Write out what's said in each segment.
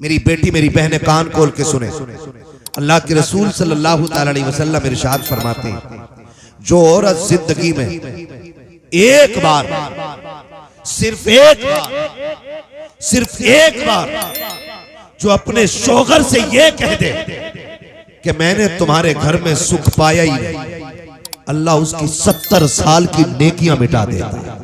मेरी बेटी मेरी बहनें कान खोल के सुने। अल्लाह के रसूल सल्लल्लाहु अलैहि वसल्लम इरशाद फरमाते हैं, जो औरत जिंदगी में एक बार, सिर्फ एक बार जो अपने शौहर से ये कह दे कि मैंने तुम्हारे घर में सुख पाया ही नहीं, अल्लाह उसकी 70 साल की नेकियां मिटा देता है।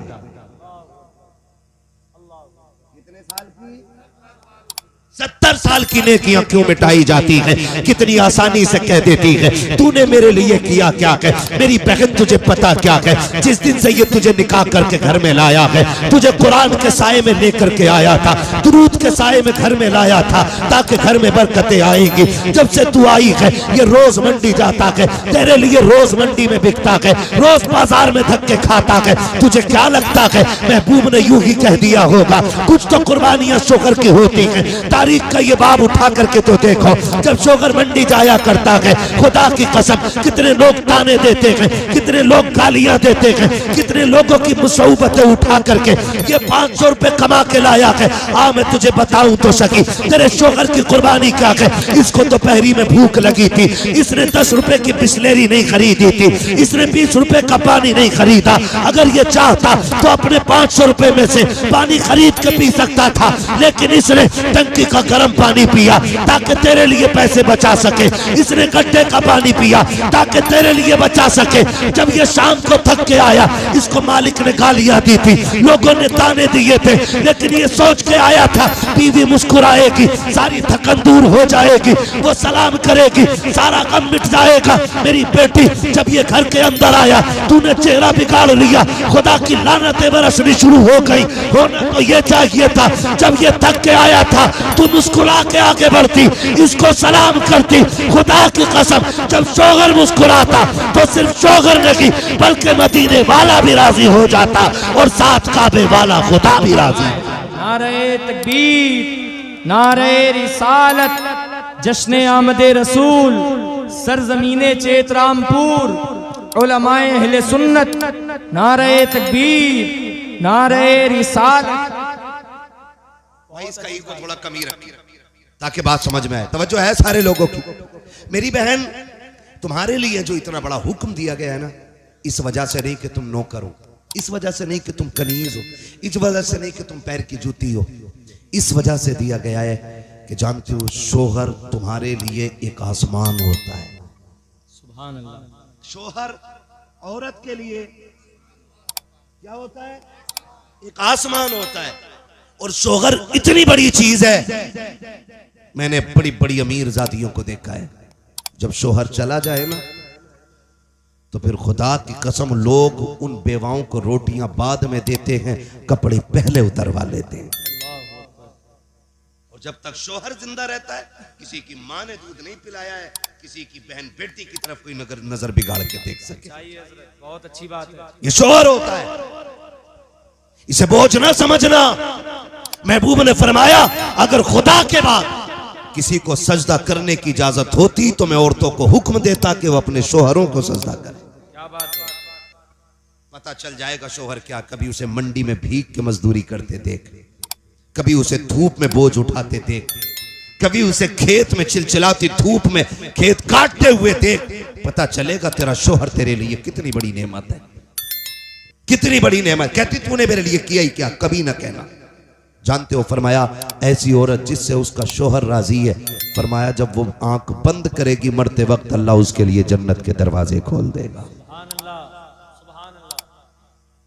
70 साल की नेकियां क्यों मिटाई जाती हैं? कितनी आसानी से कह देती है, तूने मेरे लिए किया क्या है? मेरी बहन तुझे पता क्या है? जिस दिन से ये तुझे निकाह करके घर में लाया है, तुझे कुरान के साए में लेकर के आया था, दुरूद के साए में घर में लाया था ताकि घर में बरकतें आएंगी। जब से तू आई है ये रोज मंडी जाता है, तेरे लिए रोज मंडी में बिकता है, रोज बाजार में धक्के खाता है। तुझे क्या लगता है महबूब ने यूं ही कह दिया होगा? कुछ तो कुर्बानियां शोहर की होती हैं। तारीख का ये बाब उठा करके तो देखो, जब शोहर मंडी जाया करता है, खुदा की कसम कितने लोग ताने देते हैं, कितने लोग गालियां देते हैं, कितने लोगों की मुसीबतें उठा करके ये 500 रुपए कमा के लाया है। मैं तुझे बताऊं तो सकी, तेरे शोहर की कुर्बानी क्या है? इसको तो पहरी में भूख लगी थी, इसने 10 रुपए की बिस्लेरी नहीं खरीदी थी, इसने 20 रुपए का पानी नहीं खरीदा। अगर ये चाहता तो अपने 500 रुपए में से पानी खरीद के पी सकता था, लेकिन इसने टंकी का गर्म पानी पिया ताकि तेरे लिए पैसे बचा सके। इसने गड्ढे का पानी पिया ताकि तेरे लिए बचा सके। जब ये शाम को थक के आया, इसको मालिक ने गालियां दी थी, लोगों ने ताने दिए थे, लेकिन ये सोच के आया था बीवी मुस्कुराएगी, सारी थकन दूर हो जाएगी, वो सलाम करेगी, सारा गम मिट जाएगा। मेरी बेटी जब ये घर के अंदर आया, तूने चेहरा बिगाड़ लिया, खुदा की लानतें बरसनी शुरू हो गई। होना तो ये चाहिए था, जब ये थक के आया था तू मुस्कुरा के आगे बढ़ती, इसको सलाम करती। खुदा की कसम जब शोहर मुस्कुराता तो सिर्फ शोहर नहीं बल्कि मदीने वाला भी राजी हो जाता और साथ काबे वाला खुदा भी राजी। नारे तकबीर, नारे रिसालत, जश्न आमदे रसूल, सरजमीने चेतरामपुर, उलमाए अहले सुन्नत, नारे तकबीर, नारे रिसालत। भाई इसका ईगो थोड़ा कमी रखिए ताकि बात समझ में आए। तवज्जो है सारे लोगों की। मेरी बहन, तुम्हारे लिए जो इतना बड़ा हुक्म दिया गया है ना, इस वजह से नहीं कि तुम नौकर हो, इस वजह से नहीं कि तुम कनीज हो, इस वजह से नहीं कि तुम पैर की जूती हो, इस वजह से दिया गया है कि जानते हो शोहर तुम्हारे लिए एक आसमान होता है। सुभान अल्लाह। शोहर औरत के लिए क्या होता है? एक आसमान होता है। और शोहर इतनी बड़ी चीज है, मैंने बड़ी बड़ी अमीर जातियों को देखा है, जब शोहर चला जाए ना तो फिर खुदा की कसम लोग उन बेवाओं को रोटियां बाद में देते हैं, कपड़े पहले उतरवा लेते हैं। और जब तक शोहर जिंदा रहता है, किसी की मां ने दूध नहीं पिलाया है, किसी की बहन बेटी की तरफ कोई नजर बिगाड़ के देख सके। बहुत अच्छी बात है। ये शोहर होता है, इसे बोझ ना समझना। महबूब ने फरमाया, अगर खुदा के बाद किसी को सजदा करने की इजाजत होती तो मैं औरतों को हुक्म देता कि वो अपने शोहरों को सजदा करें। क्या बात है। पता चल जाएगा शोहर क्या, कभी उसे मंडी में भीख के मजदूरी करते देख, कभी उसे धूप में बोझ उठाते देख, कभी उसे खेत में चिलचिलाती धूप में खेत काटते हुए देख, पता चलेगा तेरा शोहर तेरे लिए कितनी बड़ी नेमत है, कितनी बड़ी नेमत। कहती तूने मेरे लिए किया ही क्या? कभी ना कहना। जानते हो फरमाया, ऐसी औरत जिससे उसका शोहर राजी है, फरमाया जब वो आंख बंद करेगी मरते वक्त, अल्लाह उसके लिए जन्नत के दरवाजे खोल देगा। सुभान अल्लाह, सुभान अल्लाह।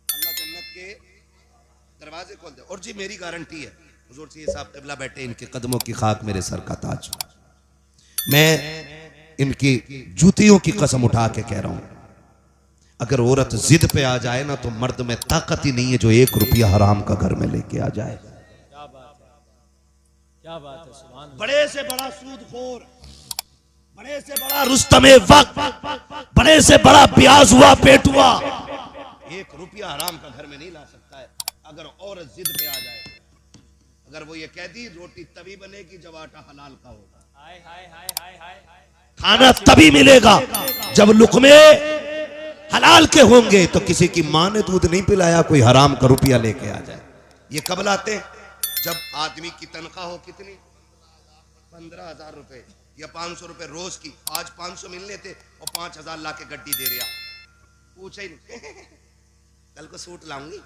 अल्लाह जन्नत के दरवाजे खोल दे। और जी मेरी गारंटी है, हुजूर से साहब क़िबला बैठे, इनके कदमों की खाक मेरे सर का ताज। मैं इनकी जूतियों की कसम उठा के कह रहा हूं, अगर औरत जिद पे आ जाए ना तो मर्द में ताकत ही नहीं है जो 1 रुपया हराम का घर में लेके आ जाए। क्या बात है, क्या बात है। सुभान अल्लाह। बड़े से बड़ा सूदखोर, बड़े से बड़ा रुस्तमे वक्त, बड़े से बड़ा प्याज हुआ पेटुआ 1 रुपया हराम का घर में नहीं ला सकता है। अगर औरत जिद पे आ जाए, अगर वो ये कह दी रोटी तभी बनेगी जब आटा हलाल का होगा, हाय हाय हाय हाय हाय, खाना तभी मिलेगा जब लुकमे हलाल के होंगे, तो किसी की मां ने दूध नहीं पिलाया कोई हराम का रुपया लेके आ जाए। ये कब लाते? जब आदमी की तनख्वाह हो कितनी? 15,000 रुपए या 500 रुपए रोज की। आज 500 मिलने थे और 5,000 ला के गड्डी दे रहा। पूछा ही नहीं कल को सूट लाऊंगी,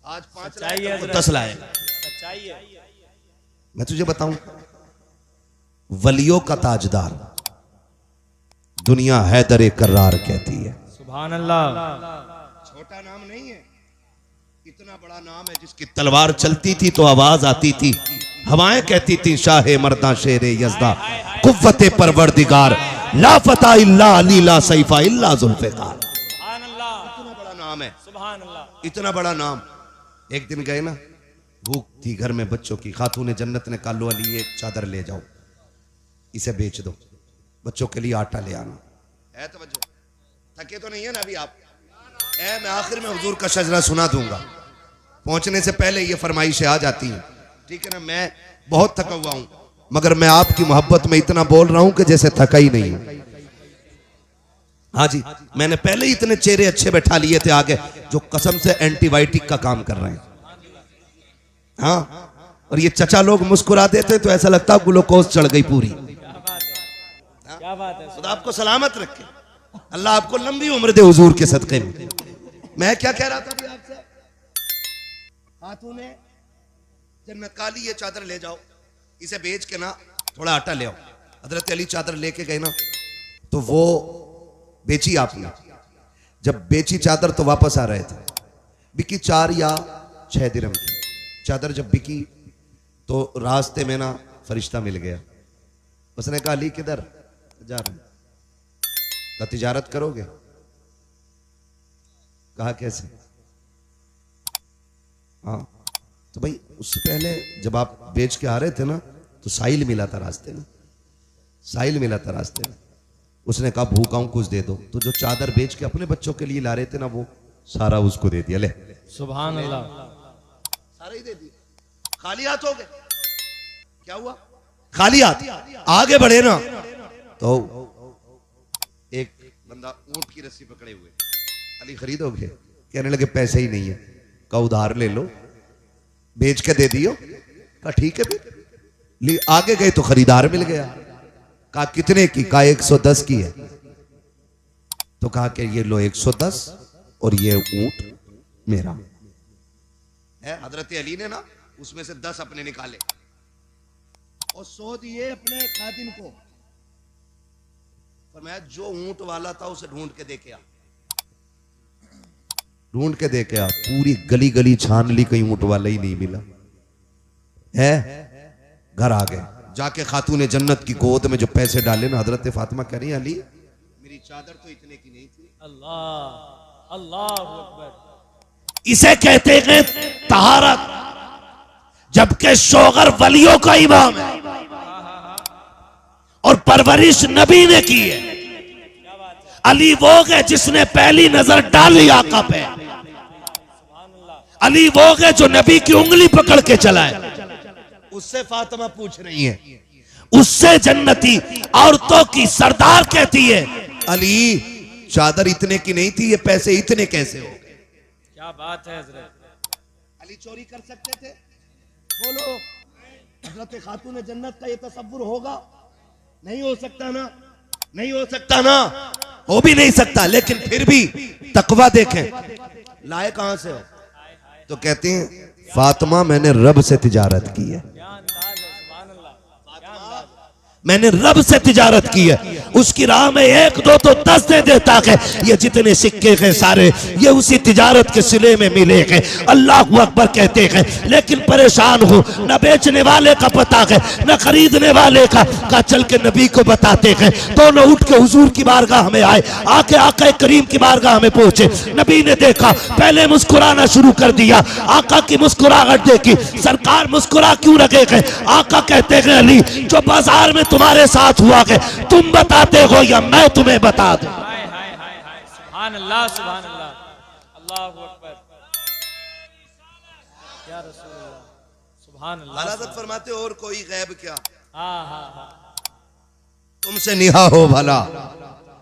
आज 5 लाख 10 लाएगा। सच्चाई है। मैं तुझे बताऊं, वलियों का ताजदार दुनिया हैदर कर्रार कहती है। सुभान अल्लाह। छोटा नाम नहीं है, इतना बड़ा नाम है जिसकी तलवार चलती थी तो आवाज आती थी, हवाएं कहती थी शाहे मर्दा शेरे यज़दा कुव्वते परवरदिगार ला फता इल्ला अली ला सैफा इल्ला जुल्फ़िकार। सुभान अल्लाह। इतना बड़ा नाम है, सुभान अल्लाह। इतना बड़ा नाम। एक दिन गए ना, भूख थी घर में बच्चों की, खातूने जन्नत ने कहा लो अली एक चादर ले जाओ, इसे बेच दो, बच्चों के लिए आटा ले आना है। तो बच्चों थके तो नहीं है ना अभी आप? मैं आखिर में हुजूर का शजरा सुना दूंगा, पहुंचने से पहले ये फरमाइशें आ जाती हैं, ठीक है ना। मैं बहुत थका हुआ हूं, मगर मैं आपकी मोहब्बत में इतना बोल रहा हूं कि जैसे थका ही नहीं हूं। हाँ जी, मैंने पहले ही इतने चेहरे अच्छे बैठा लिए थे आगे जो कसम से एंटीबायोटिक का काम कर रहे हैं। हाँ, और ये चचा लोग मुस्कुरा देते तो ऐसा लगता ग्लूकोज चढ़ गई पूरी। क्या बात है। खुदा आपको सलामत रखे, अल्लाह आपको लंबी उम्र दे हुजूर के सदक़े में। मैं क्या कह रहा था अभी आपसे, खातूने जन्नत काली ये चादर ले जाओ, इसे बेच के ना थोड़ा आटा ले आओ। हजरत अली चादर लेके गए ना, तो वो बेची आपने। जब बेची चादर तो वापस आ रहे थे, बिकी 4 या 6 दिरहम की चादर। जब बिकी तो रास्ते में ना फरिश्ता मिल गया, उसने कहा अली किधर जा रहे हैं? कहा तिजारत करोगे? कहा कैसे? हाँ, तो भाई उससे पहले जब आप बेच के आ रहे थे ना, तो साहिल मिला था रास्ते में, साहिल मिला था रास्ते में। उसने कहा भूखा हूं कुछ दे दो, तो जो चादर बेच के अपने बच्चों के लिए ला रहे थे ना, वो सारा उसको दे दिया। ले सुभान अल्लाह। सारा ही दे दिया, खाली हाथ हो गए। क्या हुआ? खाली हाथ आगे बढ़े ना, तो एक बंदा ऊंट की रस्सी पकड़े हुए, अली खरीदोगे? कहने लगे पैसे ही नहीं है। कहा उधार ले लो, बेच के दे दियो। कहा ठीक है फिर। आगे गए तो खरीदार मिल गया। कहा कितने की? कहा 110 की है। तो कहा कि ये लो 110 और ये ऊंट मेरा है। हजरत अली ने ना उसमें से 10 अपने निकाले और 100 दिए अपने खादिम को। फरमाया जो ऊंट वाला था उसे ढूंढ के दे के आ, ढूंढ के दे के आ। पूरी गली गली छान ली, कहीं ऊंट वाला ही नहीं मिला है। घर आ गए, जाके खातूने जन्नत की गोद में जो पैसे डाले ना, हजरत फातिमा कह रही अली मेरी चादर तो इतने की नहीं थी। अल्लाह अल्लाह अकबर। इसे कहते हैं तहारत, जबकि शोगर वलियों का इमाम है और परवरिश नबी ने की है। अली वो है जिसने पहली नजर डाली आका पे। अली वो है जो नबी की उंगली पकड़ के चला है। उससे फातिमा पूछ रही है, उससे जन्नती औरतों की सरदार कहती है अली चादर इतने की नहीं थी, ये पैसे इतने कैसे हो गए? क्या बात है हजरत। अली चोरी कर सकते थे? बोलो, हजरत खातून जन्नत का ये तसव्वुर होगा? नहीं हो सकता ना, नहीं हो सकता ना, हो भी नहीं सकता। लेकिन फिर भी तकवा देखें, लाए कहां से हो? तो कहते हैं फातिमा मैंने रब से तिजारत की है, मैंने रब से तिजारत की है। उसकी राह में 1 2 तो 10 दे देता है। ये जितने सिक्के हैं सारे ये उसी तिजारत के सिले में मिले हैं। अल्लाह अकबर कहते हैं। लेकिन परेशान हो, न बेचने वाले का पता है न खरीदने वाले का चल के नबी को बताते हैं। दोनों उठ के हुजूर की बारगाह में आए, आके आका करीम की बारगाह में पहुंचे। नबी ने देखा, पहले मुस्कुराना शुरू कर दिया। आका की मुस्कुराहट देखी, सरकार मुस्कुरा क्यों रखे हैं? आका कहते हैं अली जो बाजार में तुम्हारे साथ हुआ है तुम बताते हो या मैं तुम्हें बता दूं? सुभान अल्लाह सुभान अल्लाह अल्लाहू अकबर। या रसूल अल्लाह सुभान अल्लाह। हज़रत फरमाते और कोई गैब क्या? हाँ हाँ हाँ। तुमसे निहा हो भला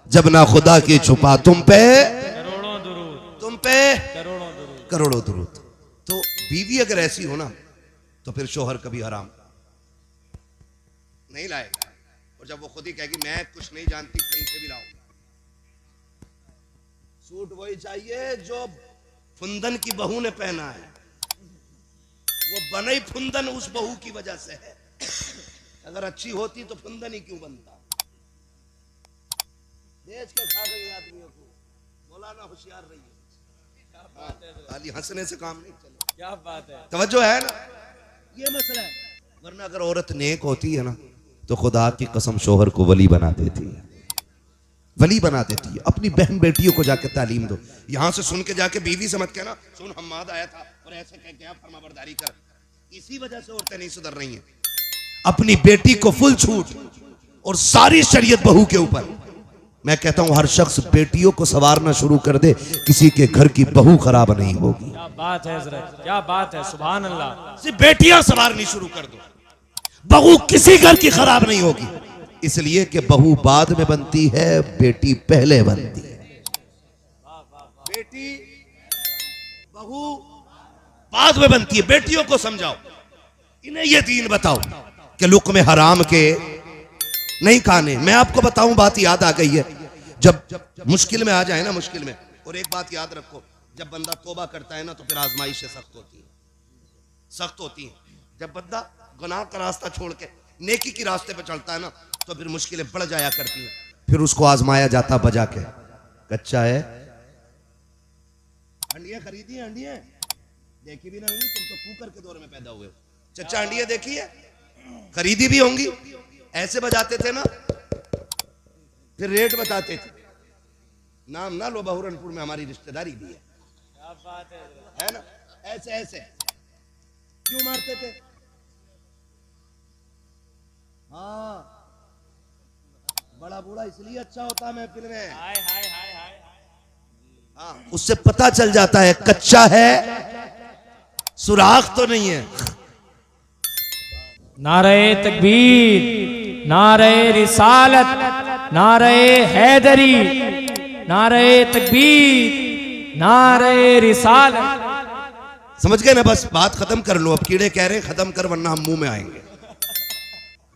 जब ना खुदा की छुपा तुम पे करोड़ों दुरूद, तुम पे करोड़ों दुरूद। करोड़ों दुरूद। तो बीवी अगर ऐसी हो ना तो फिर शोहर कभी हराम नहीं लाएगा। और जब वो खुद ही कहेगी मैं कुछ नहीं जानती, कहीं से भी लाओ। सूट वही चाहिए जो फुंदन की बहू ने पहना है, वो बने फुंदन उस बहू की वजह से है। अगर अच्छी होती तो फुंदन ही क्यों बनता। बेच के खा गई आदमियों को। मौलाना होशियार रहिए, खाली हंसने से काम नहीं चले। क्या बात है, तवज्जो है ना, ये मसला है। वरना अगर औरत नेक होती है ना तो खुदा की कसम शोहर को वली बना देती है, वली बना देती है। अपनी बहन बेटियों को जाके तालीम दो। यहां से सुन के जाके बीवी से मत कहना सुन हम्माद आया था और ऐसे कह के फरमाबरदारी कर। इसी वजह से औरतें नहीं सुधर रही हैं। अपनी बेटी को फुल छूट और सारी शरीयत बहू के ऊपर। मैं कहता हूं हर शख्स बेटियों को संवारना शुरू कर दे, किसी के घर की बहू खराब नहीं होगी। क्या बात है हजरत, क्या बात है, सुभान अल्लाह। सिर्फ बेटियां संवारनी शुरू कर दो, बहू किसी घर की खराब नहीं होगी। इसलिए कि बहू बाद में बनती है, बेटी पहले बनती है। बेटी बहू बाद में बनती है। बेटियों को समझाओ, इन्हें ये दीन बताओ कि लुक़्मे हराम के नहीं खाने। मैं आपको बताऊं, बात याद आ गई है। जब मुश्किल में आ जाए ना, मुश्किल में, और एक बात याद रखो, जब बंदा तौबा करता है ना तो फिर आजमाइशें सख्त होती है, सख्त होती हैं। जब बंदा गुनाह का रास्ता छोड़ के नेकी की रास्ते पर चलता है ना तो फिर मुश्किलें बढ़ जाया करती हैं। फिर उसको आजमाया जाता बजा के। कच्चा है, अंडियां खरीदी हैं, अंडियां देखी भी ना होंगी, तुम तो कुकर के दौर में पैदा हुए हो। चच्चा अंडियां देखी है, खरीदी भी होंगी। ऐसे बजाते थे ना, फिर रेट बताते थे। नाम ना लो, बहुरनपुर में हमारी रिश्तेदारी भी है। क्या बात है ना, ऐसे ऐसे क्यों मारते थे? हाँ, बड़ा बूढ़ा इसलिए अच्छा होता महफिल में। हाय हाय हाय हाय। हाँ, उससे पता चल जाता है कच्चा है, सुराख तो नहीं है। नारे तकबीर, नारे रिसालत, नारे हैदरी, नारे तकबीर, नारे रिसालत। समझ गए ना? बस बात खत्म कर लो। अब कीड़े कह रहे खत्म कर वरना हम मुंह में आएंगे,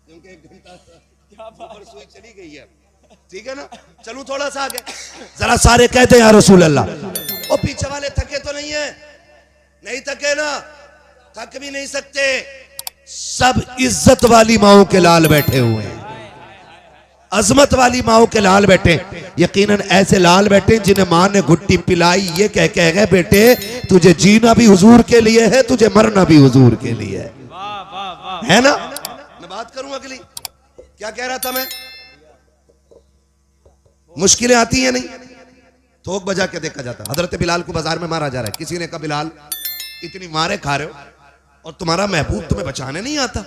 क्योंकि 1 घंटा ऊपर सुई चली गई है। ठीक है ना, चलूं थोड़ा सा आगे। जरा सारे कहते हैं या रसूल अल्लाह। वो पीछे वाले थके तो नहीं है? नहीं थके ना, थक भी नहीं सकते। सब इज्जत वाली माओ के लाल बैठे हुए हैं, अजमत वाली माओ के लाल बैठे। यकीनन ऐसे लाल बैठे जिन्हें मां ने घुट्टी पिलाई ये कह के गए बेटे तुझे जीना भी हुजूर के लिए है, तुझे मरना भी हुजूर के लिए है। वाह वाह वाह, है ना? मैं बात करूं अगली, क्या कह रहा था मैं? मुश्किलें आती हैं नहीं, थोक बजा के देखा जाता। हजरत बिलाल को बाजार में मारा जा रहा है। किसी ने कहा बिलाल इतनी मारे खा रहे हो और तुम्हारा महबूब तुम्हें बचाने नहीं आता।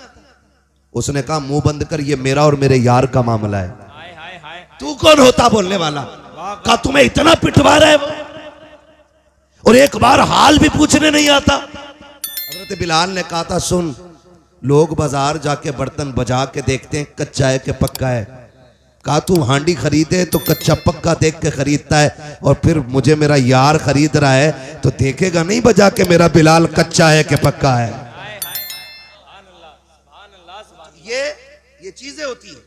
उसने कहा मुंह बंद कर, ये मेरा और मेरे यार का मामला है। हाय हाय हाय। तू कौन होता बोलने वाला? कहा तुम्हें इतना पिटवा रहा है वो, और एक बार हाल भी पूछने नहीं आता। हजरत बिलाल ने कहा था सुन, लोग बाजार जाके बर्तन बजा के देखते हैं कच्चा है कि पक्का है। कहा तू हांडी खरीदे तो कच्चा पक्का देख के खरीदता है, और फिर मुझे मेरा यार खरीद रहा है तो देखेगा नहीं बजा के मेरा बिलाल कच्चा है कि पक्का है। ये चीजें होती हैं।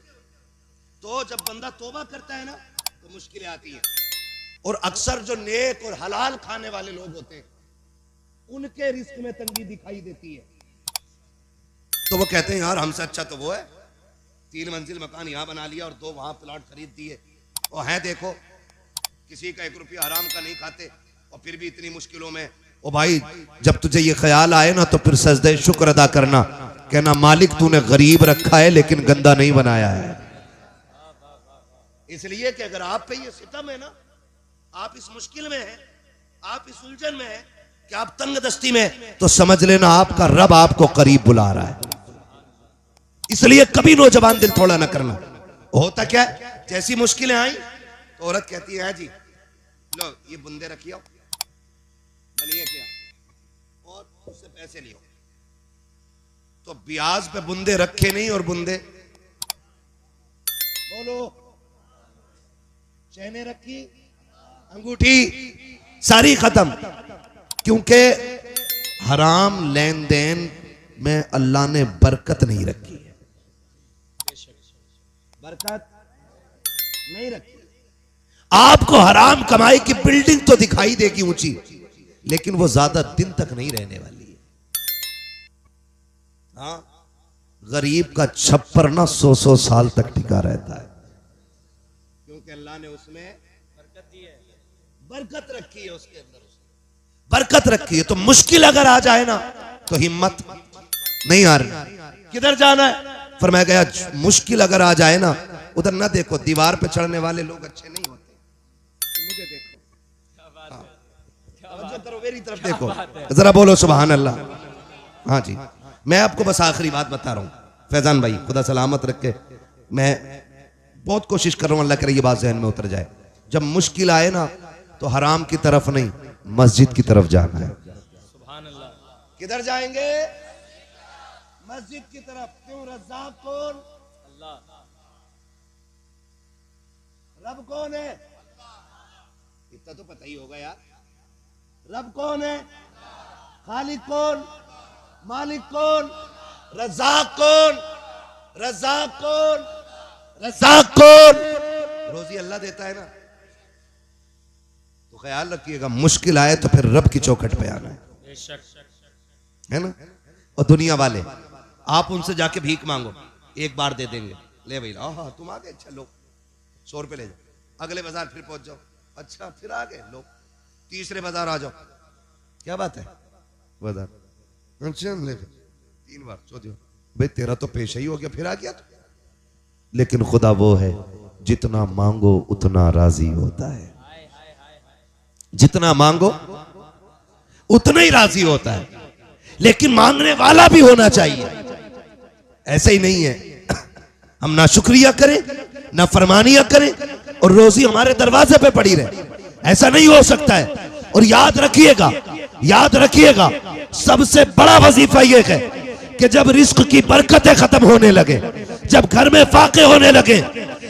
तो जब बंदा तौबा करता है ना तो मुश्किलें आती हैं। और अक्सर जो नेक और हलाल खाने वाले लोग होते हैं उनके रिस्क में तंगी दिखाई देती है। तो वो कहते हैं यार हमसे अच्छा तो वो है, 3 मंजिल मकान यहां बना लिया और 2 वहां प्लॉट खरीद दिए, और है देखो किसी का 1 रुपया हराम का नहीं खाते और फिर भी इतनी मुश्किलों में। ओ भाई जब तुझे ये ख्याल आए ना तो फिर सजदे शुक्र अदा करना, कहना मालिक तूने गरीब रखा है लेकिन गंदा नहीं बनाया है। इसलिए कि अगर आप पे ये सितम है ना, आप इस मुश्किल में हैं, आप इस उलझन में हैं कि आप तंग दस्ती में, तो समझ लेना आपका रब आपको करीब बुला रहा है। इसलिए कभी नौजवान दिल थोड़ा ना करना। होता क्या है, जैसी मुश्किलें आई तो औरत कहती है जी लो ये बुंदे रखियो, बनिए क्या, और उससे पैसे लियो। तो ब्याज पे बुंदे रखे नहीं और बुंदे बोलो, चैने रखी, अंगूठी सारी खत्म, क्योंकि हराम लेन देन में अल्लाह ने बरकत नहीं रखी है। बरकत नहीं रखी। आपको हराम कमाई की बिल्डिंग तो दिखाई देगी ऊंची, लेकिन वो ज्यादा दिन तक नहीं रहने वाली है। हाँ, गरीब का छप्पर ना 100-100 साल तक टिका रहता है, क्योंकि अल्लाह ने उसमें बरकत दी है, बरकत रखी है, उसके अंदर बरकत रखी है। तो मुश्किल अगर आ जाए ना तो हिम्मत नहीं आ रही, किधर जाना है। फरमाया गया मुश्किल अगर आ जाए ना, उधर ना देखो, दीवार पे चढ़ने वाले लोग अच्छे नहीं होते, तो मुझे देखो, करो मेरी तरफ देखो, जरा बोलो सुभान अल्लाह। हाँ जी, मैं आपको बस आखिरी बात बता रहा हूँ फैजान भाई, खुदा सलामत रखे। मैं बहुत कोशिश कर रहा हूँ, अल्लाह करे ये बात जहन में उतर जाए। जब मुश्किल आए ना तो हराम की तरफ नहीं, मस्जिद की तरफ जाना है। सुभान अल्लाह। किधर जाएंगे? मस्जिद की तरफ। क्यों? रज़्ज़ाक़ कौन? अल्लाह। रब कौन है? इतना तो पता ही होगा यार। रब कौन है? खालिक कौन? मालिक कौन? रज़्ज़ाक़ कौन? रज़्ज़ाक़ कौन? रज़्ज़ाक़ कौन? रोजी अल्लाह देता है ना। तो ख्याल रखिएगा, मुश्किल आए तो फिर रब की चौखट पे आना है, बेशक है ना। और दुनिया वाले, आप उनसे जाके भीख मांगो, एक बार दे देंगे, ले भाई हाँ तुम आ गए, अच्छा लो 100 रुपये ले जाओ, अगले बाजार फिर पहुंच जाओ, अच्छा फिर आ गए, लो तीसरे बाजार आ जाओ, क्या बात है बाजार, अच्छा ले 3 बार, चौथी भाई तेरा तो पेशा ही हो गया, फिर आ गया तो। लेकिन खुदा वो है जितना मांगो उतना राजी होता है, जितना मांगो उतना ही राजी होता है। लेकिन मांगने वाला भी होना चाहिए, ऐसे ही नहीं है हम ना शुक्रिया करें ना फरमानिया करें और रोजी हमारे दरवाजे पे पड़ी रहे, ऐसा नहीं हो सकता है। और याद रखिएगा, याद रखिएगा, सबसे बड़ा वजीफा यह है कि जब रिस्क की बरकतें खत्म होने लगे, जब घर में फाके होने लगे,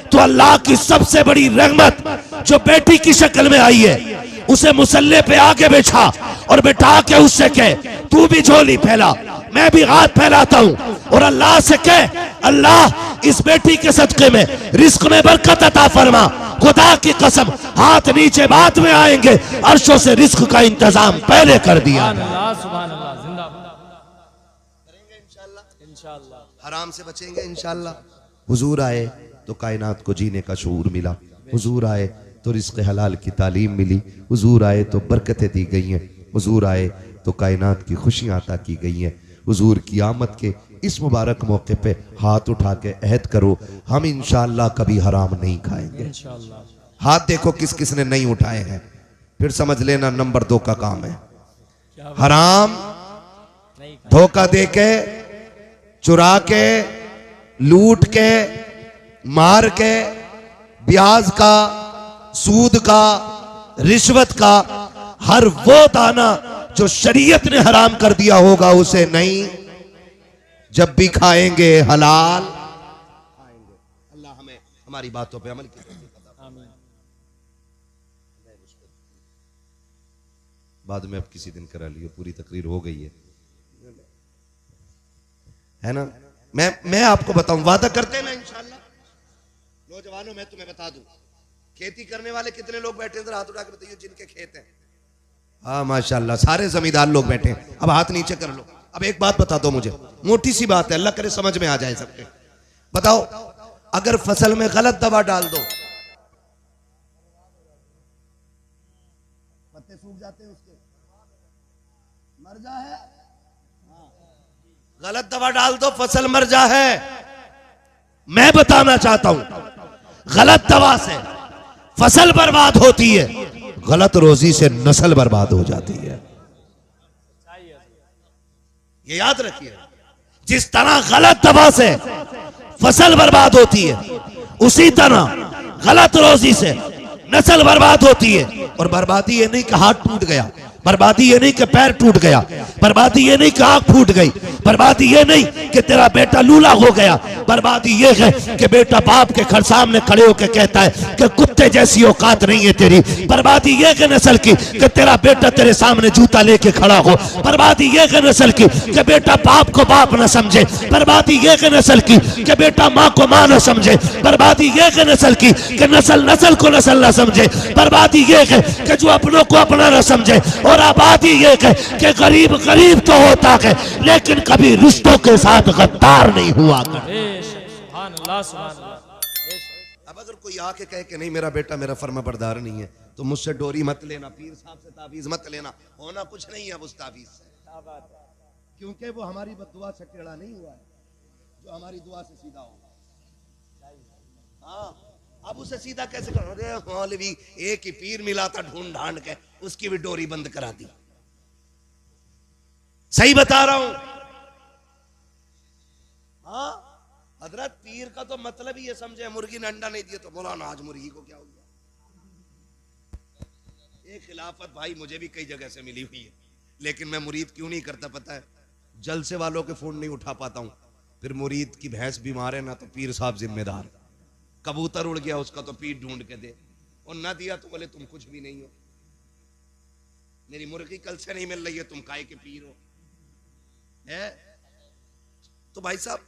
तो अल्लाह की सबसे बड़ी रहमत जो बेटी की शक्ल में आई है, उसे मुसल्ले पे आगे बिठा और बिठा के उससे कह तू भी झोली फैला, मैं भी हाथ फैलाता हूं, और अल्लाह से कह अल्लाह इस बेटी के सदके में रिस्क में बरकत अता फरमा। खुदा की कसम, हाथ नीचे बाद में आएंगे, अर्शों से रिस्क का इंतजाम पहले कर दिया। सुभान अल्लाह, जिंदाबाद। करेंगे इंशाल्लाह, इंशाअल्लाह। हराम से बचेंगे इंशाल्लाह। हुजूर आए तो कायनात को जीने का शऊर मिला, हुजूर आए तो रिस्क हलाल की तालीम मिली, हुजूर आए तो बरकतें दी गई हैं, हुजूर आए तो कायनात की खुशियां अता की गई हैं। हुजूर की आमद के इस मुबारक मौके पे हाथ उठा के अहद करो, हम इंशाअल्लाह कभी हराम नहीं खाएंगे। इंशाअल्लाह। हाथ देखो किस किस ने नहीं उठाए हैं, फिर समझ लेना नंबर 2 का काम है। हराम नहीं धोखा दे के, चुरा के, लूट के, मार के, ब्याज का, सूद का, रिश्वत का, हर वो दाना जो शरीयत ने हराम कर दिया होगा उसे नहीं, जब भी खाएंगे हलाल खाएंगे। अल्लाह हमें हमारी बातों पे अमल की तौफीक अता आमीन। बाद में अब किसी दिन करा लियो, पूरी तकरीर हो गई है ना। मैं आपको बताऊं, वादा करते हैं ना इंशाल्लाह। नौजवानों, मैं तुम्हें बता दूं, खेती करने वाले कितने लोग बैठे हैं, जरा हाथ उठा के बताइए जिनके खेत हैं। हाँ माशाल्लाह, सारे जमींदार लोग बैठे हैं। अब हाथ नीचे कर लो। अब एक बात बता दो मुझे, मोटी सी बात है, अल्लाह करे समझ में आ जाए सबके। बताओ, अगर फसल में गलत दवा डाल दो, पत्ते सूख जाते हैं उसके, मर जा है। गलत दवा डाल दो फसल मर जा है। मैं बताना चाहता हूं, गलत दवा से फसल बर्बाद होती है, गलत रोजी से नस्ल बर्बाद हो जाती है। ये याद रखिए, जिस तरह गलत दवा से फसल बर्बाद होती है, उसी तरह गलत रोजी से नस्ल बर्बाद होती है। और बर्बादी ये नहीं कि हाथ टूट गया, बर्बादी ये नहीं कि पैर टूट गया, बर्बादी ये नहीं कि आंख फूट गई, बर्बादी ये नहीं कि तेरा बेटा लूला हो गया, बर्बादी ये है कि बेटा बाप के घर सामने खड़े होकर कहता है कि कुत्ते जैसी औकात नहीं है तेरी। बर्बादी ये है नस्ल की कि तेरा बेटा तेरे सामने जूता लेके खड़ा हो। बर्बादी ये है नस्ल की कि बेटा बाप को बाप न समझे। बर्बादी ये है नस्ल की कि बेटा माँ को माँ न समझे। बर्बादी ये है नस्ल की कि नस्ल नस्ल को नस्ल न समझे। बर्बादी ये है कि जो अपनों को अपना न समझे। और आबादी ये है कि गरीब गरीब तो होता है लेकिन कभी रिश्तों के साथ गद्दार नहीं हुआ कर। सुभान अल्लाह, सुभान अल्लाह। अब अगर कोई आके कहे कि नहीं मेरा बेटा मेरा फर्मा बरदार नहीं है तो मुझसे डोरी मत लेना, पीर साहब से तावीज मत लेना, होना कुछ नहीं है उस तावीज से। क्योंकि वो हमारी बद्दुआ से टेढ़ा नहीं हुआ है, जो हमारी दुआ से सीधा होगा। हाँ, अब उसे सीधा कैसे करो? अरे मौलवी एक ही पीर मिला था ढूंढ ढांड के, उसकी भी डोरी बंद करा दी। सही बता रहा हूं। हाँ, हजरत पीर का तो मतलब ही ये समझे मुर्गी ने अंडा नहीं दिया तो बोला ना आज मुर्गी को क्या हो गया। ये खिलाफत भाई मुझे भी कई जगह से मिली हुई है, लेकिन मैं मुरीद क्यों नहीं करता पता है? जलसे वालों के फोन नहीं उठा पाता हूं। फिर मुरीद की भैंस बीमार है ना तो पीर साहब जिम्मेदार। कबूतर उड़ गया उसका तो पीर ढूंढ के दे, और ना दिया तो बोले तुम कुछ भी नहीं हो। मेरी मुर्गी कल से नहीं मिल रही है, तुम काय के पीर हो है? तो भाई साहब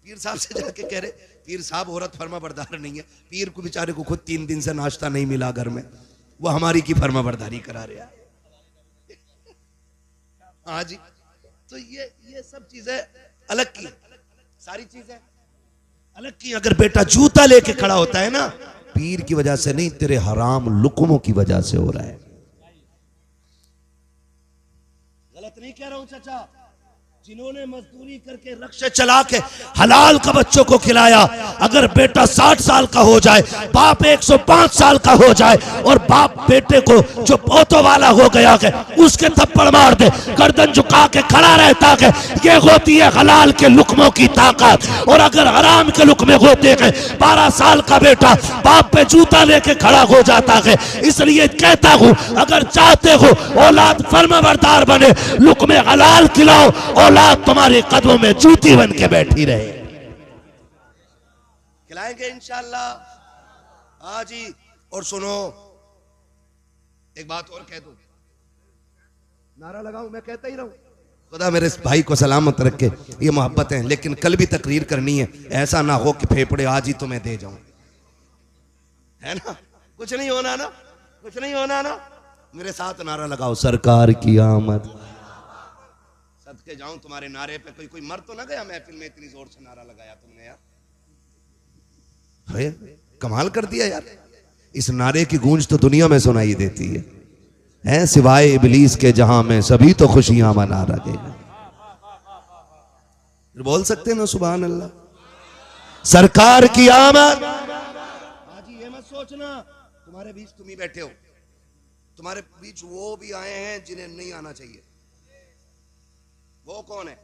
पीर साहब से जाके कह रहे पीर साहब औरत फर्मा बरदार नहीं है। पीर को बेचारे को खुद 3 दिन से नाश्ता नहीं मिला घर में, वो हमारी की फर्मा बरदारी करा रहा है। हाँ जी, तो ये सब चीजें अलग की, सारी चीजें अलग की। अगर बेटा जूता लेके खड़ा होता है ना, पीर की वजह से नहीं, तेरे हराम लुकमों की वजह से हो रहा है। गलत नहीं कह रहा हूं चाचा। जिन्होंने मजदूरी करके रक्शे चला के हलाल का बच्चों को खिलाया, अगर बेटा 60 साल का हो जाए, बाप 105 साल का हो जाए और बाप बेटे को जो पोतों वाला हो गया है उसके थप्पड़ मार दे, गर्दन झुका के खड़ा रहता है, ये होती है हलाल के लुकमों की ताकत। और अगर हराम के लुकमे होते हैं, 12 साल का बेटा बाप पे जूता लेके खड़ा हो जाता है। इसलिए कहता हूं अगर चाहते हो औलाद फर्माबरदार बने, लुकमे हलाल खिलाओ, औलाद तुम्हारे कदमों में जूती बन के बैठी रहे। खिलाएंगे इंशाअल्लाह। हाँ जी, और सुनो एक बात और कह दो, नारा लगाऊं? मैं कहता ही रहूं। खुदा मेरे इस भाई को सलामत रखे, ये मोहब्बत है। लेकिन कल भी तकरीर करनी है, ऐसा ना हो कि फेफड़े आज ही तुम्हें दे जाऊं, है ना? कुछ नहीं होना ना, कुछ नहीं होना ना। मेरे साथ नारा लगाओ, सरकार की आमद। सदके जाऊं तुम्हारे नारे पे, कोई मर तो ना गया महफिल में, इतनी जोर से नारा लगाया तुमने यार। कमाल कर दिया यार। इस नारे की गूंज तो दुनिया में सुनाई देती है सिवाय इबलीस के जहां में सभी तो खुशियां मना रहे हैं। बोल सकते हैं ना सुभान अल्लाह, सरकार की आमद। आज ये मत सोचना तुम्हारे बीच तुम ही बैठे हो, तुम्हारे बीच वो भी आए हैं जिन्हें नहीं आना चाहिए। वो कौन है?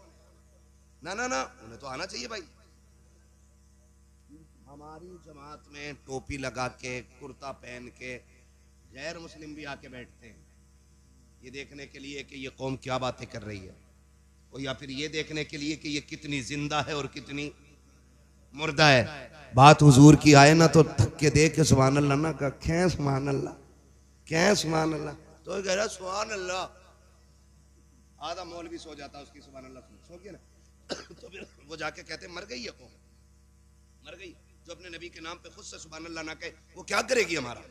ना ना ना, उन्हें तो आना चाहिए भाई। हमारी जमात में टोपी लगा के, कुर्ता पहन के गैर मुस्लिम भी आके बैठते हैं, ये देखने के लिए कि ये कौम क्या बातें कर रही है, और या फिर ये देखने के लिए कि ये कितनी जिंदा है और कितनी मुर्दा है। बात हुजूर की आए ना तो धक्के दे के सुभान अल्लाह ना का, खे सुभान अल्लाह, कै सुभान अल्लाह, तो कह रहा सुभान अल्लाह। आधा मौलवी सो जाता उसकी सुभान अल्लाह सो गया ना तो फिर वो जाके कहते मर गई है कौम, मर गई। जो अपने नबी के नाम पे खुद से सुभान अल्लाह ना कहे वो क्या करेगी हमारा।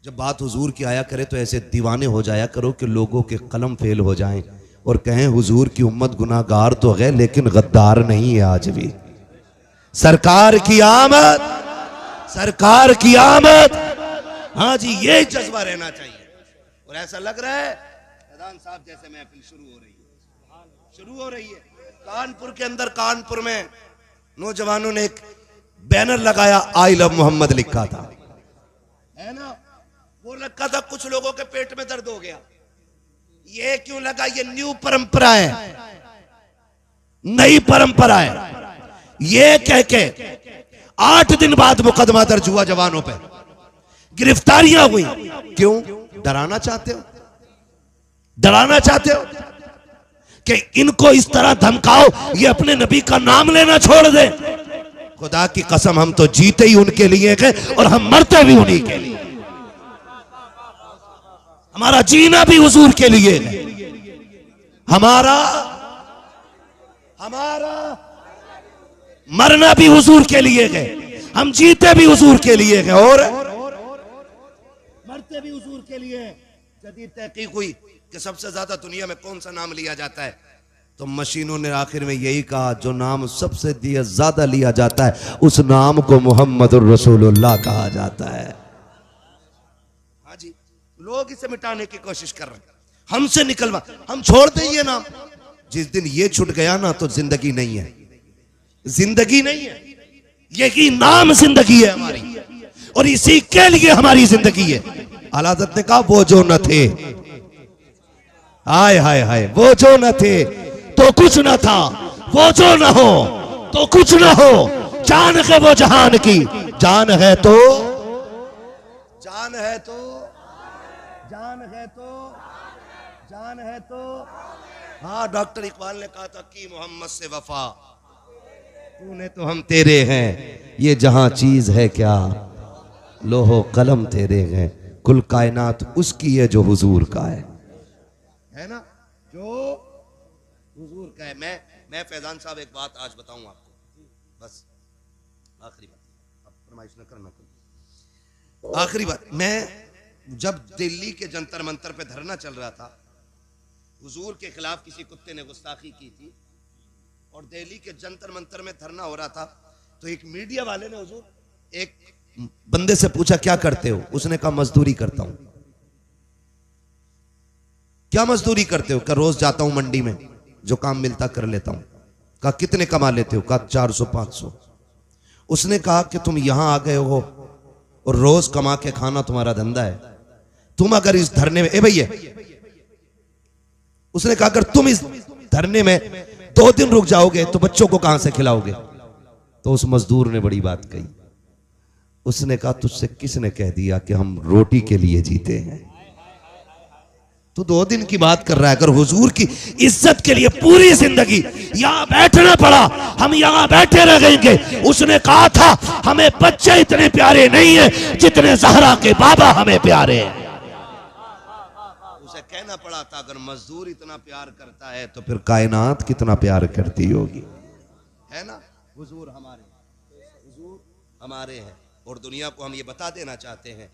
जब बात हुजूर की आया करे तो ऐसे दीवाने हो जाया करो कि लोगों के कलम फेल हो जाएं और कहें हुजूर की उम्मत गुनाहगार तो है लेकिन गद्दार नहीं है आज भी। सरकार की आमद, सरकार की आमद। हाँ जी, ये जज्बा रहना चाहिए। और ऐसा लग रहा है प्रधान साहब जैसे महफिल शुरू हो रही है, शुरू हो रही है। कानपुर के अंदर, कानपुर में नौजवानों ने एक बैनर लगाया, आई लव मोहम्मद लिखा था, है ना? वो रखा था, कुछ लोगों के पेट में दर्द हो गया। ये क्यों लगा? ये न्यू परंपरा है, नई परंपरा है। ये कह के 8 दिन बाद मुकदमा दर्ज हुआ जवानों पे, गिरफ्तारियां हुई। क्यों? डराना चाहते हो? डराना चाहते हो कि इनको इस तरह धमकाओ ये अपने नबी का नाम लेना छोड़ दे। खुदा की कसम हम तो जीते ही उनके लिए गए और हम मरते भी उन्हीं के लिए। हमारा जीना भी हुजूर के लिए है, हमारा मरना भी हुजूर के लिए गए, हम जीते भी हुजूर के लिए गए और मरते भी हुजूर के लिए। जदीद तहकीक हुई कि सबसे ज्यादा दुनिया में कौन सा नाम लिया जाता है, तो मशीनों ने आखिर में यही कहा जो नाम सबसे ज्यादा लिया जाता है उस नाम को मुहम्मदुर रसूलुल्लाह कहा जाता है। हाँ जी, लोग इसे मिटाने की कोशिश कर रहे हैं, हमसे निकलवा, हम छोड़ दें ये नाम। जिस दिन ये छूट गया ना तो जिंदगी नहीं है, जिंदगी नहीं है, यही नाम जिंदगी है हमारी और इसी के लिए हमारी जिंदगी है। आला हज़रत ने कहा वो जो न थे, हाय हाय हाय, वो जो न थे तो कुछ न था, वो जो न हो तो कुछ न हो, जान है वो जहान की, जान है तो जान है तो जान है तो जान है तो। हाँ, डॉक्टर इकबाल ने कहा था कि मोहम्मद से वफा, तूने तो हम तेरे हैं, ये जहां चीज है क्या, लोहो कलम तेरे हैं, कुल कायनात उसकी है जो हुजूर का है ना, जो हुजूर का है। मैं फैजान साहब एक बात आज बताऊं आपको, बस आखिरी बात, अब फरमाइश न करना कोई। आखिरी बात, मैं जब दिल्ली के जंतर मंतर पे धरना चल रहा था, हुजूर के खिलाफ किसी कुत्ते ने गुस्ताखी की थी और दिल्ली के जंतर मंतर में धरना हो रहा था, तो एक मीडिया वाले ने हुजूर एक बंदे से पूछा क्या करते हो, उसने कहा मजदूरी करता हूं। क्या मजदूरी करते हो? कहा रोज जाता हूं मंडी में, जो काम मिलता कर लेता हूं। कहा कितने कमा लेते हो? कहा 400-500। उसने कहा कि तुम यहां आ गए हो और रोज कमा के खाना तुम्हारा धंधा है, तुम अगर इस धरने में, ए भैया, उसने कहा अगर तुम इस धरने में 2 दिन रुक जाओगे तो बच्चों को कहां से खिलाओगे? तो उस मजदूर ने बड़ी बात कही, उसने कहा तुझसे किसने कह दिया कि हम रोटी के लिए जीते हैं? तू 2 दिन की बात कर रहा है, अगर हुजूर की इज्जत के लिए पूरी जिंदगी यहां बैठना पड़ा, हम यहां बैठे रहेंगे। उसने कहा था हमें बच्चे इतने प्यारे नहीं है जितने ज़हरा के बाबा हमें प्यारे हैं। उसे कहना पड़ा था अगर मजदूर इतना प्यार करता है तो फिर कायनात कितना प्यार करती होगी, है ना। हुजूर हमारे हैं और दुनिया को हम ये बता देना चाहते हैं,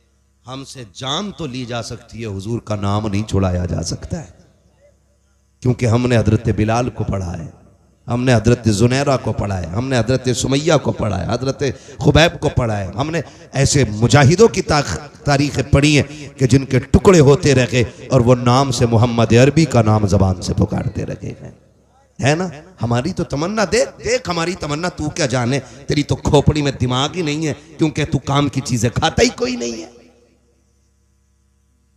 हमसे जान तो ली जा सकती है, हुजूर का नाम नहीं छुड़ाया जा सकता है। क्योंकि हमने हजरत बिलाल को पढ़ा है, हमने हजरत जुनैरा को पढ़ा है, हमने हजरत सुमैया को पढ़ा है, हजरत खुबैब को पढ़ा है, हमने ऐसे मुजाहिदों की तारीखें पढ़ी हैं कि जिनके टुकड़े होते रहे और वो नाम से मोहम्मद अरबी का नाम जबान से पुकारते रहे हैं, है ना। हमारी तो तमन्ना देख हमारी तमन्ना, तू क्या जाने, तेरी तो खोपड़ी में दिमाग ही नहीं है, क्योंकि तू काम की चीजें खाता ही कोई नहीं है,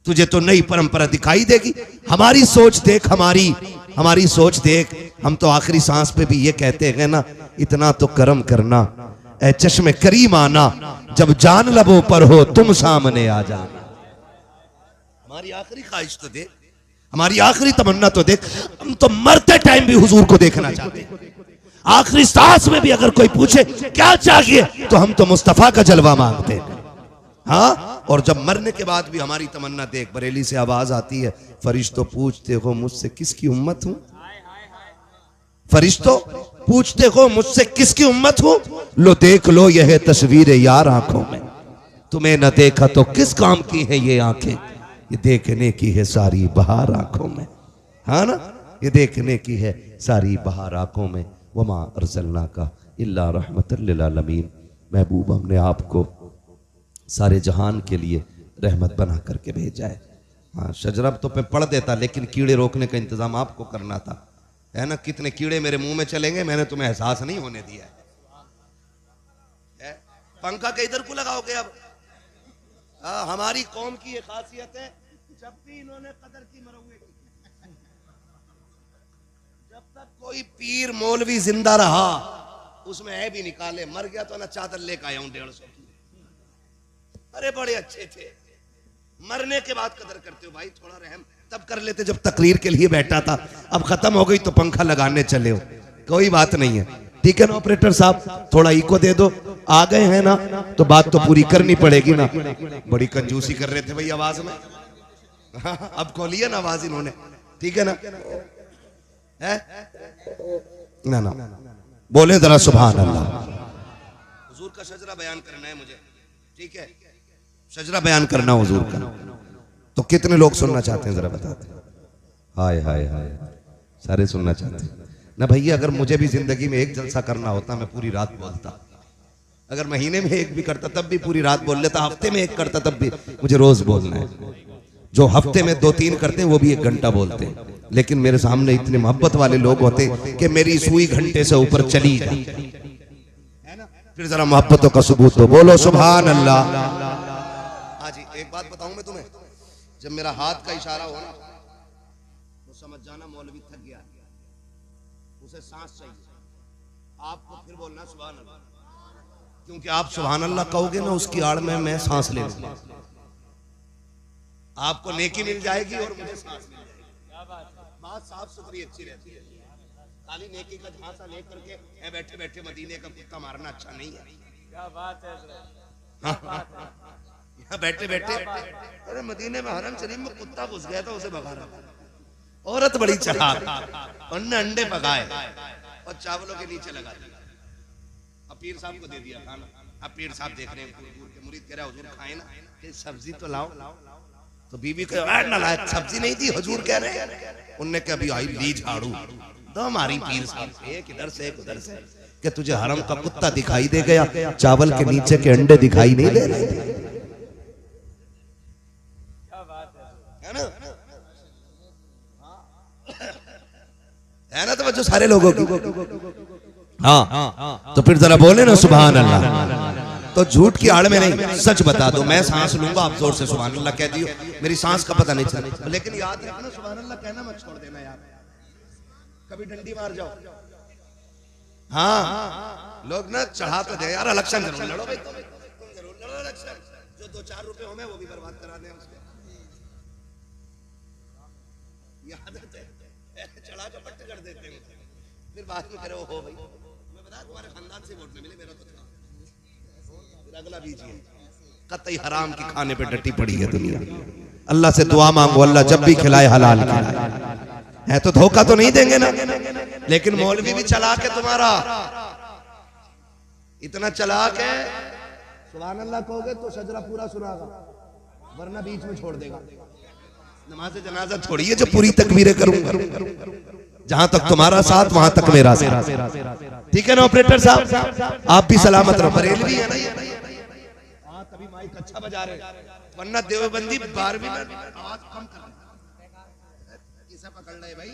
तुझे तो नई परंपरा दिखाई देगी। हमारी सोच देख, हमारी सोच देख, हम तो आखिरी सांस पे भी ये कहते हैं ना, इतना तो करम करना ए चश्मे करीम आना, जब जान लबों पर हो तुम सामने आ जाना। हमारी आखिरी ख्वाहिश तो देख, हमारी आखिरी तमन्ना तो देख, हम तो मरते टाइम भी हुजूर को देखना चाहते हैं। आखिरी सांस में भी अगर कोई पूछे क्या चाहिए तो हम तो मुस्तफा का जलवा मांगते हैं। हाँ, और जब मरने के बाद भी हमारी तमन्ना देख, बरेली से आवाज आती है, फरिश्तों पूछते हो मुझसे किसकी उम्मत हूं, फरिश्तों पूछते हो मुझसे किसकी उम्मत हूं, लो देख लो यह है तस्वीर यार आंखों में, तुम्हें न देखा तो किस काम की है ये आंखें, ये देखने की है सारी बहार आंखों में, हाँ ना, ये देखने की है सारी बहार आंखों में। वमा अरसलना का इल्ला रहमतल लिल आलमीन, महबूब हमने आपको सारे जहान के लिए रहमत बना करके भेजा है। हाँ, शजरा तो मैं पढ़ देता, लेकिन कीड़े रोकने का इंतजाम आपको करना था, है ना। कितने कीड़े मेरे मुंह में चलेंगे मैंने तुम्हें एहसास नहीं होने दिया है। पंखा के इधर को लगाओगे अब। हमारी कौम की ये खासियत है, जब भी इन्होंने कदर की मरौए की, जब तक कोई पीर मौलवी जिंदा रहा उसमें है भी निकाले, मर गया तो ना चादर लेकर आया हूं 150 की। अरे बड़े अच्छे थे, मरने के बाद कदर करते हो भाई, थोड़ा रहम तब कर लेते जब तकरीर के लिए बैठा था, अब खत्म हो गई तो पंखा लगाने चले हो, कोई बात नहीं है। ठीक है ना ऑपरेटर साहब, थोड़ा इको दे दो, आ गए हैं ना तो बात तो पूरी करनी पड़ेगी ना। बड़ी कंजूसी कर रहे थे भाई आवाज में, अब खोलिए ना आवाज इन्होंने, ठीक है ना, है ना ना बोले जरा सुभान अल्लाह। हुजूर का शजरा बयान करना है मुझे, ठीक है, शजरा बयान करना हुजूर का, तो कितने लोग सुनना चाहते हैं जरा बताते। हाय हाय हाय, सारे सुनना चाहते हैं ना भैया। अगर मुझे भी जिंदगी में एक जलसा करना होता मैं पूरी रात बोलता, अगर महीने में एक भी करता तब भी पूरी रात बोल लेता, हफ्ते में एक करता तब भी, मुझे रोज बोलना है। जो हफ्ते में 2-3 करते हैं वो भी 1 घंटा बोलते हैं, लेकिन मेरे सामने इतने मोहब्बत वाले लोग होते कि मेरी सुई घंटे से ऊपर चली जाती है ना। फिर जरा मोहब्बतों का सबूत हो, बोलो सुभान अल्लाह। हाँ जी, एक बात बताऊं मैं तुम्हें, जब मेरा हाथ का इशारा हो ना तो समझ जाना मौलवी थक गया, उसे सांस चाहिए। आपको फिर बोलना सुभान अल्लाह, क्योंकि आप सुभान अल्लाह कहोगे ना उसकी आड़ में मैं सांस ले लूंगा। आपको नेकी मिल जाएगी और मुझे सांस मिल जाएगी। बात साफ सुथरी अच्छी रहती है, खाली नेकी का झांसा लेकर के बैठे बैठे मदीने का कुत्ता मारना अच्छा नहीं है। क्या बात है, यहाँ बैठे बैठे, अरे मदीने में हरम शरीफ में कुत्ता घुस गया था, उसे भगा रहा। औरत बड़ी चालाक, उन्होंने अंडे पकाए और चावलों के नीचे लगा दिया, अब पीर साहब को दे दिया खाना। अब पीर साहब देख रहे हैं, दूर के मुरीद कह रहा है हुजूर खाए ना, कि सब्जी तो लाओ। तो बीवी कहे नालायक, सब्जी नहीं थी, हुजूर कह रहे हैं। उनने कहा अभी आई ली झाड़ू दो हमारी पीर साहब, एक इधर से एक उधर से, कि तुझे हरम का कुत्ता दिखाई दे गया, चावल के नीचे के अंडे दिखाई नहीं दे रहे थे, है ना, है ना। तो जो सारे लोगों की, हाँ, तो फिर जरा बोले ना सुभान अल्लाह। तो झूठ की आड़ में नहीं, सच बता दो। मैं सांस लूंगा, आप जोर से सुभान अल्लाह कह दियो, मेरी सांस का पता नहीं चला। लेकिन याद रखना सुभान अल्लाह कहना मत छोड़ देना यार, कभी डंडी मार जाओ। हाँ, लोग ना चढ़ा तो दे यार, इलेक्शन जरूर लड़ो भाई, तुम जरूर लड़ो इलेक्शन, जो 2-4 रुपए हो वो भी बर्बाद करा दें उसके। याद है चढ़ा के पट्टे कर देते हैं, फिर बाद में करे हो भाई, मैं बता तुम्हारे खानदान से वोट नहीं मिले, मेरा तो अगला बीजिए। कतई हराम की खाने पे डटी पड़ी है दुनिया। अल्लाह से दुआ मांगो, अल्लाह जब भी खिलाए हलाल खिलाए, है तो धोखा तो नहीं देंगे ना। लेकिन मौलवी भी चलाक है तुम्हारा, इतना चलाक है, सुभान अल्लाह कहोगे तो शजरा पूरा सुनागा, वरना बीच में छोड़ देगा। नमाज जनाजा छोड़िए, जो पूरी तकबीरें करूंगा, जहां तक तुम्हारा साथ वहां तक मेरा साथ। ठीक है ना ऑपरेटर साहब, आप भी सलामत रहो। बरेलवी है ना, तभी माइक अच्छा बजा रहे, वरना देवबंदी 12वीं में आवाज कम कर रहे, इसे पकड़ रहे भाई,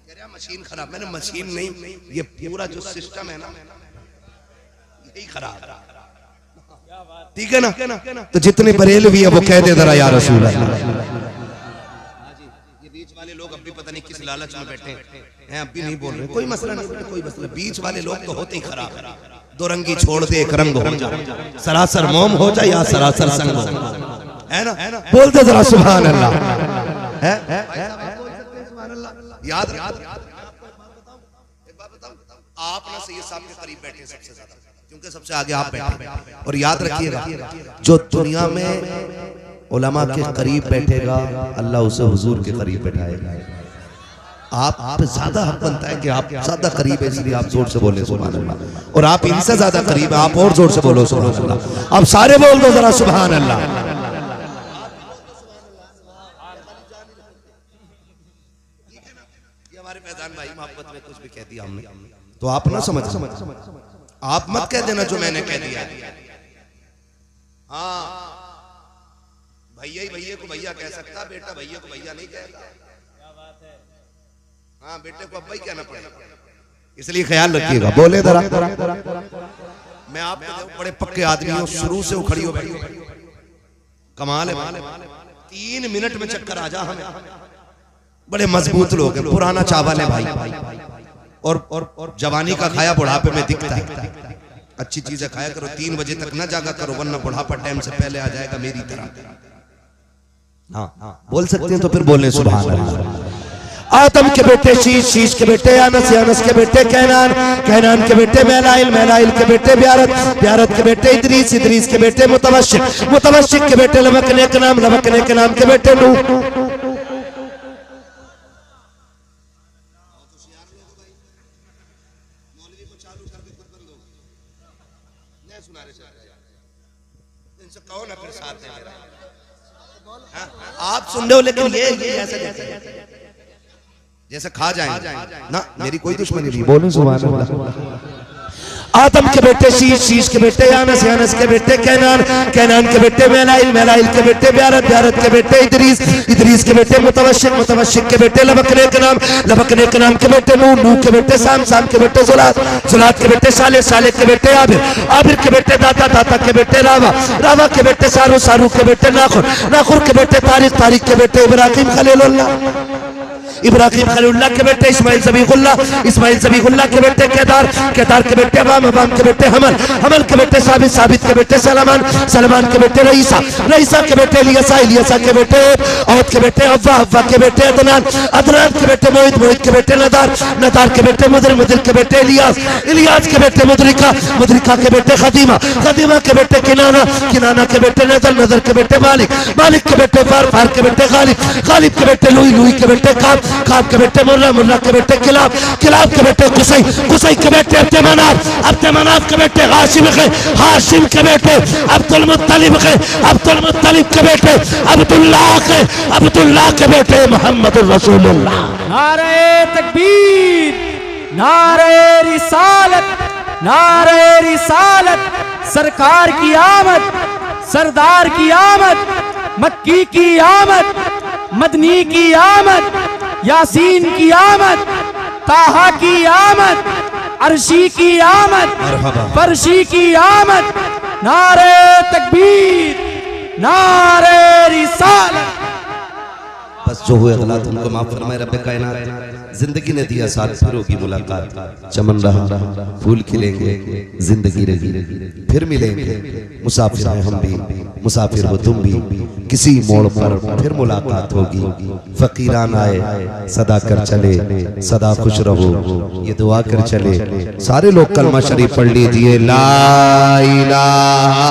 कह रहा मशीन खराब। मैंने मशीन नहीं, ये पूरा जो सिस्टम है ना यही खराब। ठीक है ना, तो जितने बरेलवी है वो कह दे जरा या रसूल अल्लाह। बीच वाले लोग अब भी पता नहीं किस लालच में बैठे हैं, अब भी नहीं बोल रहे, कोई मसला नहीं, कोई मसला। बीच वाले लोग तो होते ही खराब, दो रंगी छोड़ दे एक रंग हो जा, सरासर मोम हो जा या सरासर संग हो, है ना। बोलते जरा सुभान अल्लाह, है याद आप ना सैयद साहब के करीब बैठे सबसे ज्यादा, क्योंकि सबसे आगे आप बैठे। और याद रखिएगा, जो दुनिया में उलमा के करीब बैठेगा अल्लाह उसे हुजूर के करीब बैठाएगा। आप ज्यादा हक बनता है कि आप ज्यादा करीब है, इसलिए आप जोर से बोले सुभान अल्लाह। और आप इनसे ज्यादा करीब है, आप और जोर से बोलो सुभान अल्लाह। अब सारे बोल दो जरा सुभान अल्लाह। ये हमारे मैदान भाई मोहब्बत में कुछ भी कह दिया हमने तो आप ना समझ, आप मत कह देना जो मैंने कह दिया। हाँ, भैया ही भैया को भैया कह सकता, बेटा भैया को भैया नहीं कहता। हाँ, बेटे को अब्बा ही कहना पड़ेगा, इसलिए ख्याल रखिएगा। बोले जरा, मैं आपको बड़े पक्के आदमी हूँ, शुरू से उखड़ी हो बैठी, कमाल है। 3 मिनट में चक्कर आ जा हमें, बड़े मजबूत लोग हैं, पुराना चावल है भाई, और जवानी का खाया बुढ़ापे में दिखता है। अच्छी चीजें खाया करो, 3 बजे तक ना जागा करो, वरना बुढ़ापा टाइम से पहले आ जाएगा मेरी तरह। हाँ बोल सकते हैं तो फिर बोले सुभान अल्लाह। आदम के बेटे शीश, शीश के बेटे अनस, अनस के बेटे कैनान, कैनान के बेटे मैलाइल, मैलाइल के बेटे ब्यारत, ब्यारत के बेटे इदरीस, इदरीस के बेटे मुतवश्शिक, मुतवश्शिक के बेटे लबकने के नाम, लबकने के नाम के बेटे नूह। आप सुन रहे हो लेकिन ये जैसे खा जाएंगे ना, मेरी कोई दुश्मनी नहीं, बोलो सुभान अल्लाह। आदम के बेटे शीश, शीश के बेटे अनस, अनस के बेटे कैनान, कैनान के बेटे मैलाइल, मैलाइल के बेटे ब्यारत, ब्यारत के बेटे इदरीस, इदरीस के बेटे मुतवश्शिक, मुतवश्शिक के बेटे लबकने के नाम, लबकने के नाम के बेटे नूह, नूह के बेटे साम, साम के बेटे जुलात, जुलात के बेटे साले, साले के बेटे आबिर, आबिर के बेटे दाता, दाता के बेटे रावा, रावा के बेटे सारू, सारू के बेटे नाखुर, नाखुर के बेटे तारिक, तारिक के बेटे इब्राहिम खलीलुल्लाह, इब्राहिम खलीलुल्लाह के बेटे इस्माइल ज़बीहुल्लाह, इस्माइल ज़बीहुल्लाह के बेटे केदार, केदार के बेटे अबाम, अबाम के बेटे हमल, हमल के बेटे साबित, साबित के बेटे सलमान, सलमान के बेटे रईसा, रईसा के बेटे इलियासा, इलियासा के बेटे औद के बेटे अव्वा, अव्वा के बेटे अदनान, अदनान के बेटे मोहित, मोहित के बेटे नदार, नदार के बेटे मुदर, मुदर के बेटे इलियास, इलियास के बेटे मुदरिका, मुदरिका के बेटे खदीमा, खदीमा के बेटे किनाना, किनाना के बेटे नजर, नजर के बेटे मालिक, मालिक के बेटे फार, फार के बेटे गालिब, गालिब के बेटे लुई, लुई के बेटे काब, काब के बेटे मुर्रा, मुर्रा के बेटे किलाब, किलाब के बेटे कुसै, कुसै के बेटे अब्दे मनाफ, अब्दे मनाफ के बेटे हाशिम के, हाशिम के बेटे अब्दुल मुत्तलिब के, अब्दुल मुत्तलिब के बेटे अब्दुल्लाह के, अब्दुल्लाह के बेटे मोहम्मद रसूलुल्लाह। नारे तकबीर, नारे रिसालत, नारे रिसालत, सरकार की आमद, सरदार की आमद, मक्की की आमद, मदनी की आमद, यासीन की आमद, ताहा की आमद, अर्शी की आमद, फरशी की आमद। नारे तकबीर, नारे रिसालत। बस जो हुए गलत उनको माफ फरमाए रब्बे कायनात। जिंदगी ने दिया साथ, फिर होगी मुलाकात, चमन रहा फूल खिलेंगे, जिंदगी रही फिर मिलेंगे, मुसाफिर हैं हम भी, मुसाफिर हो तुम भी, किसी मोड़ पर फिर मुलाकात होगी। फकीरान आए सदा कर चले, सदा खुश रहो ये दुआ कर चले। सारे लोग कलमा शरीफ पढ़ लीजिए, ला इलाहा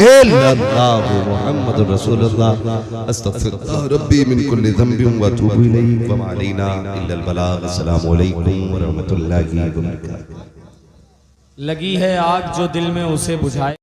इल्लल्लाह मुहम्मदुर रसूलुल्लाह, अस्तगफिरुल्लाह रब्बी मिन कुल्लि ज़ंबिन व अतूबु इलैहि व मा अलैना इल्लल बलाग। अस्सलामु अलैकुम व रहमतुल्लाहि व बरकातुहू। लगी है आग जो दिल में उसे बुझाए।